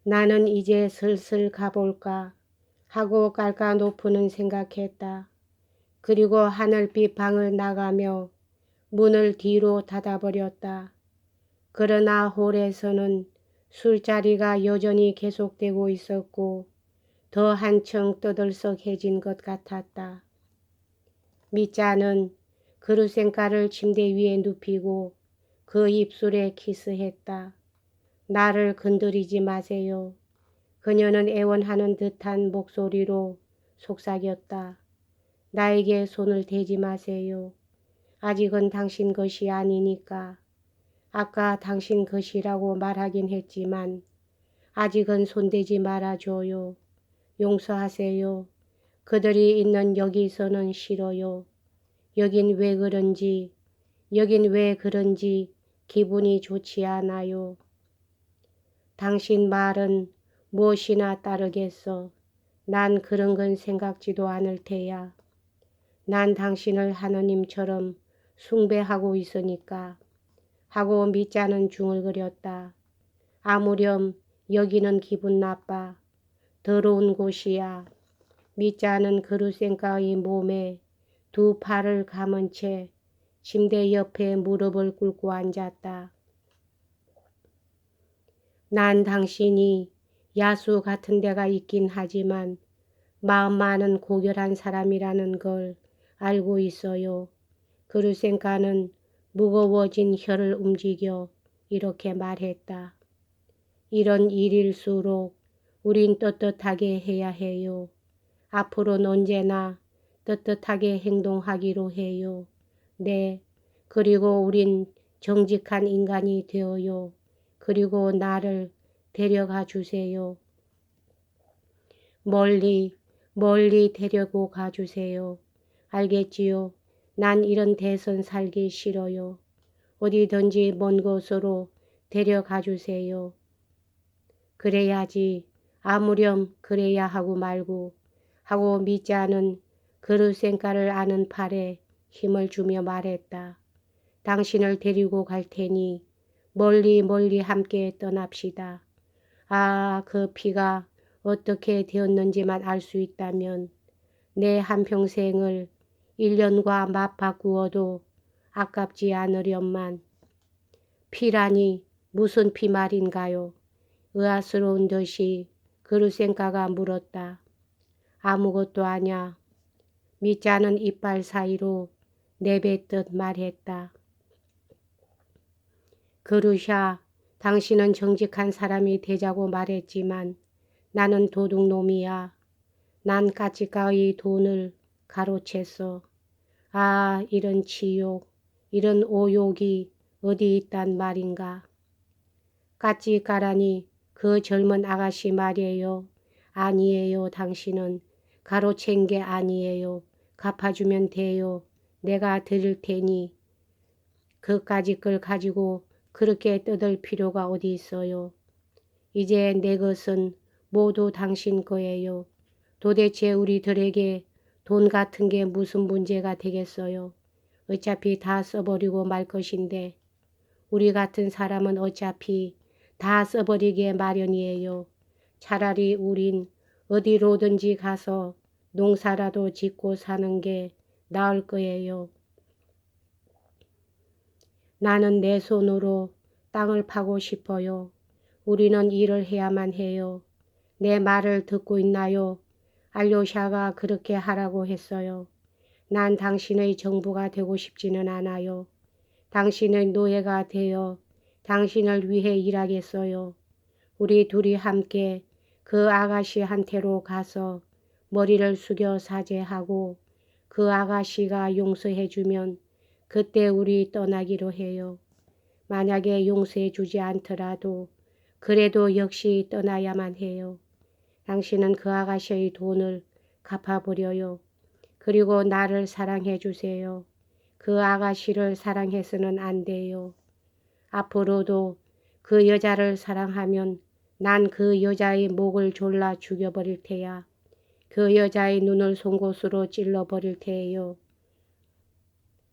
나는 이제 슬슬 가볼까 하고 깔까 높이는 생각했다. 그리고 하늘빛 방을 나가며 문을 뒤로 닫아버렸다. 그러나 홀에서는 술자리가 여전히 계속되고 있었고 더 한층 떠들썩해진 것 같았다. 미자는 그루생가를 침대 위에 눕히고 그 입술에 키스했다. 나를 건드리지 마세요. 그녀는 애원하는 듯한 목소리로 속삭였다. 나에게 손을 대지 마세요. 아직은 당신 것이 아니니까. 아까 당신 것이라고 말하긴 했지만 아직은 손대지 말아줘요. 용서하세요. 그들이 있는 여기서는 싫어요. 여긴 왜 그런지 기분이 좋지 않아요. 당신 말은 무엇이나 따르겠어. 난 그런 건 생각지도 않을 테야. 난 당신을 하느님처럼 숭배하고 있으니까. 하고 미자는 중얼거렸다. 아무렴 여기는 기분 나빠. 더러운 곳이야. 미자는 그루생가의 몸에 두 팔을 감은 채 침대 옆에 무릎을 꿇고 앉았다. 난 당신이 야수 같은 데가 있긴 하지만 마음 많은 고결한 사람이라는 걸 알고 있어요. 그루생가는 무거워진 혀를 움직여 이렇게 말했다. 이런 일일수록 우린 떳떳하게 해야 해요. 앞으로는 언제나 떳떳하게 행동하기로 해요. 네, 그리고 우린 정직한 인간이 되어요. 그리고 나를 데려가 주세요. 멀리 데려고 가주세요. 알겠지요? 난 이런 대선 살기 싫어요. 어디든지 먼 곳으로 데려가 주세요. 그래야지. 아무렴 그래야 하고 말고 하고 미자는 그루생가를 아는 팔에 힘을 주며 말했다. 당신을 데리고 갈 테니 멀리 함께 떠납시다. 아, 그 피가 어떻게 되었는지만 알 수 있다면 내 한평생을 1년과 맞바꾸어도 아깝지 않으련만. 피라니 무슨 피 말인가요? 의아스러운 듯이 그루생가가 물었다. 아무것도 아냐. 미자는 이빨 사이로 내뱉듯 말했다. 그루샤, 당신은 정직한 사람이 되자고 말했지만 나는 도둑놈이야. 난 까치가의 돈을 가로챘어. 아, 이런 치욕, 이런 오욕이 어디 있단 말인가. 까치가라니 그 젊은 아가씨 말이에요. 아니에요. 당신은 가로챈 게 아니에요. 갚아주면 돼요. 내가 드릴 테니 그까짓 걸 가지고 그렇게 떠들 필요가 어디 있어요. 이제 내 것은 모두 당신 거예요. 도대체 우리들에게 돈 같은 게 무슨 문제가 되겠어요. 어차피 다 써버리고 말 것인데 우리 같은 사람은 어차피 다 써버리게 마련이에요. 차라리 우린 어디로든지 가서 농사라도 짓고 사는 게 나을 거예요. 나는 내 손으로 땅을 파고 싶어요. 우리는 일을 해야만 해요. 내 말을 듣고 있나요? 알료샤가 그렇게 하라고 했어요. 난 당신의 정부가 되고 싶지는 않아요. 당신의 노예가 되어 당신을 위해 일하겠어요. 우리 둘이 함께 그 아가씨한테로 가서 머리를 숙여 사죄하고 그 아가씨가 용서해주면 그때 우리 떠나기로 해요. 만약에 용서해주지 않더라도 그래도 역시 떠나야만 해요. 당신은 그 아가씨의 돈을 갚아버려요. 그리고 나를 사랑해주세요. 그 아가씨를 사랑해서는 안 돼요. 앞으로도 그 여자를 사랑하면 난 그 여자의 목을 졸라 죽여버릴 테야. 그 여자의 눈을 송곳으로 찔러버릴 테예요.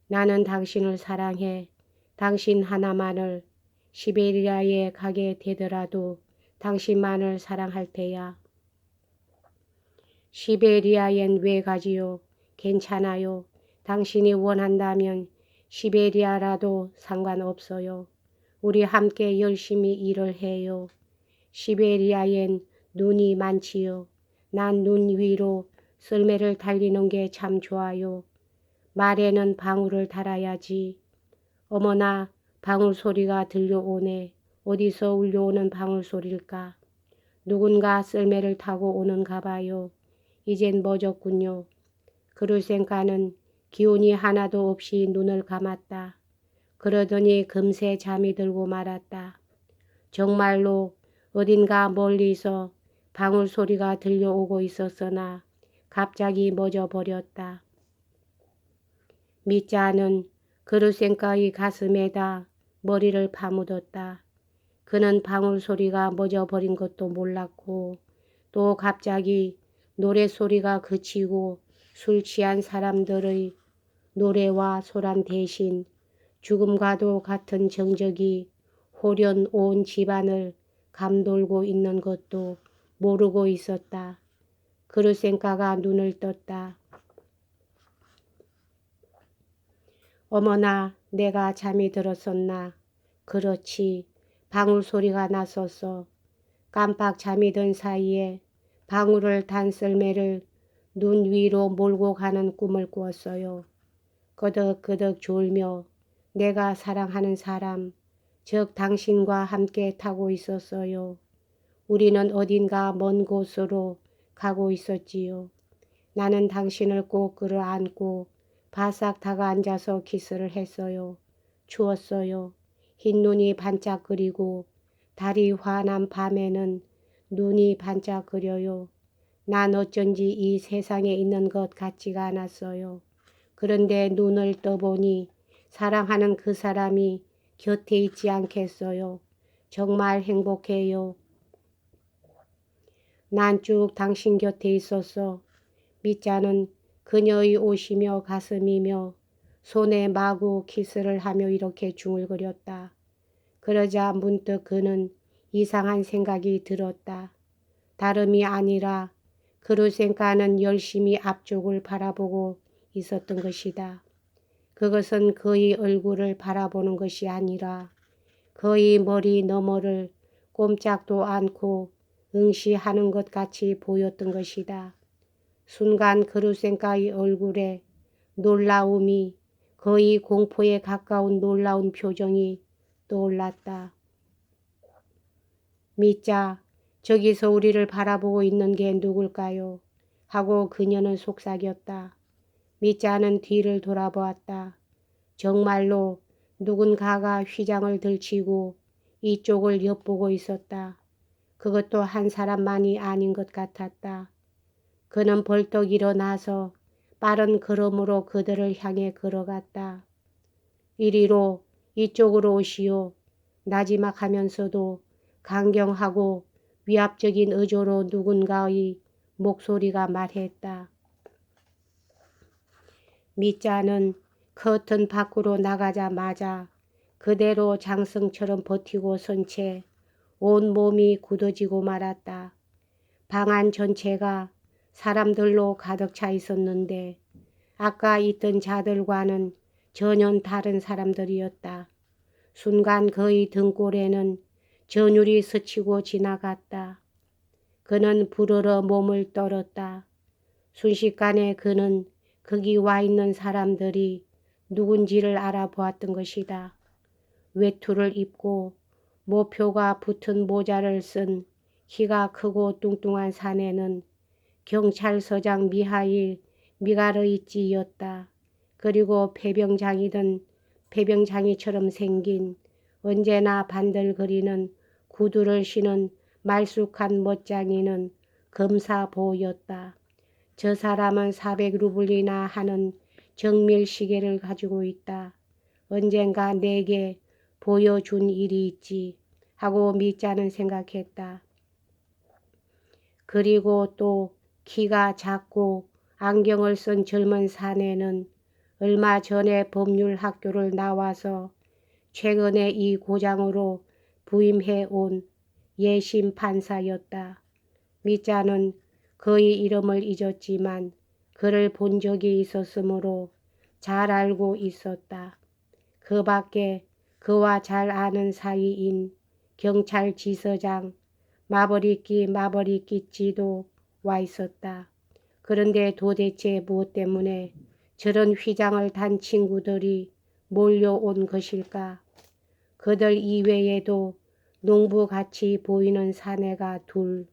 나는 당신을 사랑해. 당신 하나만을. 시베리아에 가게 되더라도 당신만을 사랑할 테야. 시베리아엔 왜 가지요? 괜찮아요. 당신이 원한다면 시베리아라도 상관없어요. 우리 함께 열심히 일을 해요. 시베리아엔 눈이 많지요. 난 눈 위로 썰매를 달리는 게 참 좋아요. 말에는 방울을 달아야지. 어머나, 방울 소리가 들려오네. 어디서 울려오는 방울 소리일까? 누군가 썰매를 타고 오는가 봐요. 이젠 멎었군요. 그루센카는 기운이 하나도 없이 눈을 감았다. 그러더니 금세 잠이 들고 말았다. 정말로 어딘가 멀리서 방울 소리가 들려오고 있었으나 갑자기 멎어버렸다. 미자는 그루센카의 가슴에다 머리를 파묻었다. 그는 방울 소리가 멎어버린 것도 몰랐고 또 갑자기 노래소리가 그치고 술 취한 사람들의 노래와 소란 대신 죽음과도 같은 정적이 홀연 온 집안을 감돌고 있는 것도 모르고 있었다. 그루센카가 눈을 떴다. 어머나, 내가 잠이 들었었나? 그렇지, 방울 소리가 났었어. 깜빡 잠이 든 사이에 방울을 탄 썰매를 눈 위로 몰고 가는 꿈을 꾸었어요. 끄덕끄덕 졸며 내가 사랑하는 사람, 즉 당신과 함께 타고 있었어요. 우리는 어딘가 먼 곳으로 가고 있었지요. 나는 당신을 꼭 끌어안고 바싹 다가앉아서 키스를 했어요. 추웠어요. 흰눈이 반짝거리고 달이 환한 밤에는 눈이 반짝거려요. 난 어쩐지 이 세상에 있는 것 같지가 않았어요. 그런데 눈을 떠보니 사랑하는 그 사람이 곁에 있지 않겠어요. 정말 행복해요. 난 쭉 당신 곁에 있었어. 미자는 그녀의 옷이며 가슴이며 손에 마구 키스를 하며 이렇게 중얼거렸다. 그러자 문득 그는 이상한 생각이 들었다. 다름이 아니라 그루센카는 열심히 앞쪽을 바라보고 있었던 것이다. 그것은 그의 얼굴을 바라보는 것이 아니라 그의 머리 너머를 꼼짝도 않고 응시하는 것 같이 보였던 것이다. 순간 그루센카의 얼굴에 놀라움이 거의 공포에 가까운 놀라운 표정이 떠올랐다. 미자, 저기서 우리를 바라보고 있는 게 누굴까요? 하고 그녀는 속삭였다. 미자는 뒤를 돌아보았다. 정말로 누군가가 휘장을 들치고 이쪽을 엿보고 있었다. 그것도 한 사람만이 아닌 것 같았다. 그는 벌떡 일어나서 빠른 걸음으로 그들을 향해 걸어갔다. 이리로, 이쪽으로 오시오. 나지막하면서도 강경하고 위압적인 어조로 누군가의 목소리가 말했다. 미자는 커튼 밖으로 나가자마자 그대로 장성처럼 버티고 선 채 온 몸이 굳어지고 말았다. 방 안 전체가 사람들로 가득 차 있었는데 아까 있던 자들과는 전혀 다른 사람들이었다. 순간 그의 등골에는 전율이 스치고 지나갔다. 그는 부르르 몸을 떨었다. 순식간에 그는 거기 와 있는 사람들이 누군지를 알아보았던 것이다. 외투를 입고 모표가 붙은 모자를 쓴 키가 크고 뚱뚱한 사내는 경찰서장 미하일 미가르이치였다. 그리고 폐병장이든 폐병장이처럼 생긴 언제나 반들거리는 구두를 신은 말쑥한 멋쟁이는 검사보였다. 저 사람은 400루블이나 하는 정밀시계를 가지고 있다. 언젠가 내게 보여준 일이 있지 하고 미자는 생각했다. 그리고 또 키가 작고 안경을 쓴 젊은 사내는 얼마 전에 법률학교를 나와서 최근에 이 고장으로 부임해 온 예심 판사였다. 미자는 그의 이름을 잊었지만 그를 본 적이 있었으므로 잘 알고 있었다. 그 밖에 그와 잘 아는 사이인 경찰지서장 마버리끼치도 와 있었다. 그런데 도대체 무엇 때문에 저런 휘장을 단 친구들이 몰려온 것일까? 그들 이외에도 농부같이 보이는 사내가 둘,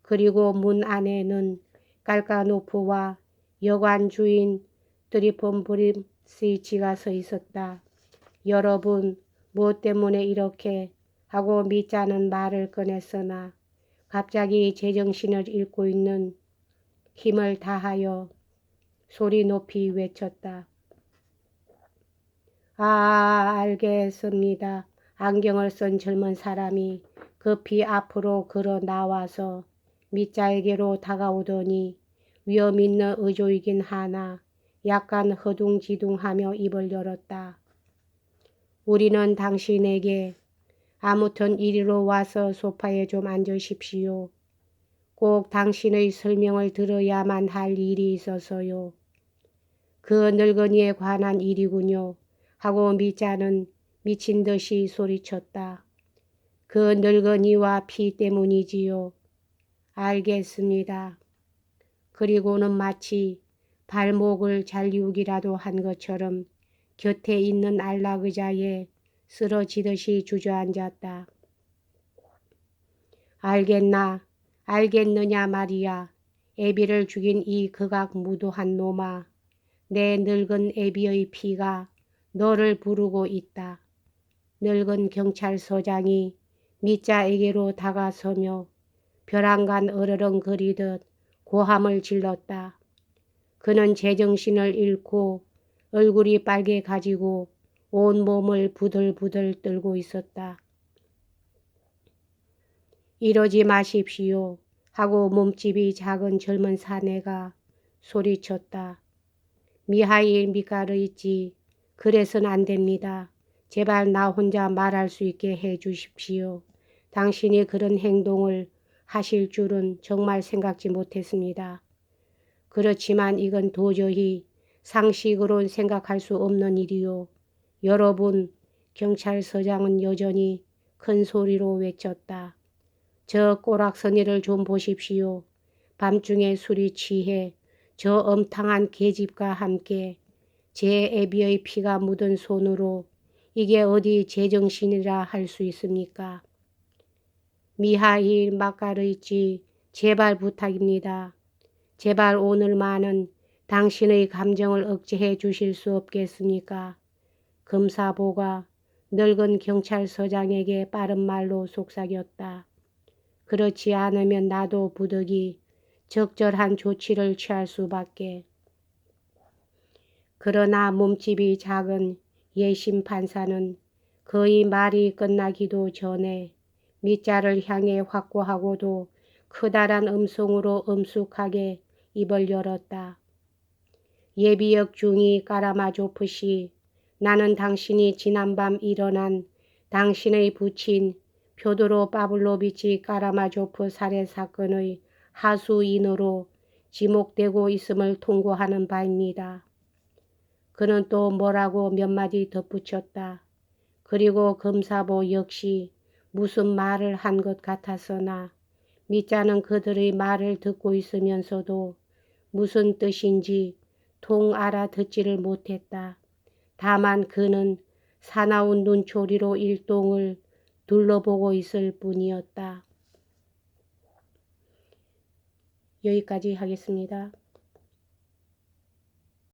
그리고 문 안에는 깔까노프와 여관 주인 트리폰브림스이치가 서 있었다. 여러분, 무엇 때문에 이렇게 하고 미자는 말을 꺼냈으나 갑자기 제정신을 잃고 있는 힘을 다하여 소리 높이 외쳤다. 알겠습니다. 안경을 쓴 젊은 사람이 급히 앞으로 걸어 나와서 미자에게로 다가오더니 위험 있는 의조이긴 하나 약간 허둥지둥하며 입을 열었다. 우리는 당신에게 아무튼 이리로 와서 소파에 좀 앉으십시오. 꼭 당신의 설명을 들어야만 할 일이 있어서요. 그 늙은이에 관한 일이군요. 하고 미자는 미친 듯이 소리쳤다. 그 늙은이와 피 때문이지요. 알겠습니다. 그리고는 마치 발목을 잘리우기라도 한 것처럼 곁에 있는 안락의자에 쓰러지듯이 주저앉았다. 알겠느냐 말이야. 애비를 죽인 이 극악무도한 놈아. 내 늙은 애비의 피가 너를 부르고 있다. 늙은 경찰서장이 미자에게로 다가서며 벼랑간 어르렁거리듯 고함을 질렀다. 그는 제정신을 잃고 얼굴이 빨개가지고 온몸을 부들부들 떨고 있었다. 이러지 마십시오 하고 몸집이 작은 젊은 사내가 소리쳤다. 미하일 미카르이치, 그래서는 안 됩니다. 제발 나 혼자 말할 수 있게 해 주십시오. 당신이 그런 행동을 하실 줄은 정말 생각지 못했습니다. 그렇지만 이건 도저히 상식으론 생각할 수 없는 일이요. 여러분, 경찰서장은 여전히 큰 소리로 외쳤다. 저 꼬락서니를 좀 보십시오. 밤중에 술이 취해 저 엄탕한 계집과 함께 제 애비의 피가 묻은 손으로 이게 어디 제정신이라 할 수 있습니까? 미하일 마카르이치, 제발 부탁입니다. 제발 오늘만은 당신의 감정을 억제해 주실 수 없겠습니까? 검사보가 늙은 경찰서장에게 빠른 말로 속삭였다. 그렇지 않으면 나도 부득이 적절한 조치를 취할 수밖에. 그러나 몸집이 작은 예심 판사는 거의 말이 끝나기도 전에 미자를 향해 확고하고도 크다란 음성으로 엄숙하게 입을 열었다. 예비역 중위 까라마조프 씨, 나는 당신이 지난밤 일어난 당신의 부친 표도로 파블로비치 까라마조프 살해 사건의 하수인으로 지목되고 있음을 통보하는 바입니다. 그는 또 뭐라고 몇 마디 덧붙였다. 그리고 검사보 역시 무슨 말을 한 것 같았으나 미자는 그들의 말을 듣고 있으면서도 무슨 뜻인지 통 알아듣지를 못했다. 다만 그는 사나운 눈초리로 일동을 둘러보고 있을 뿐이었다. 여기까지 하겠습니다.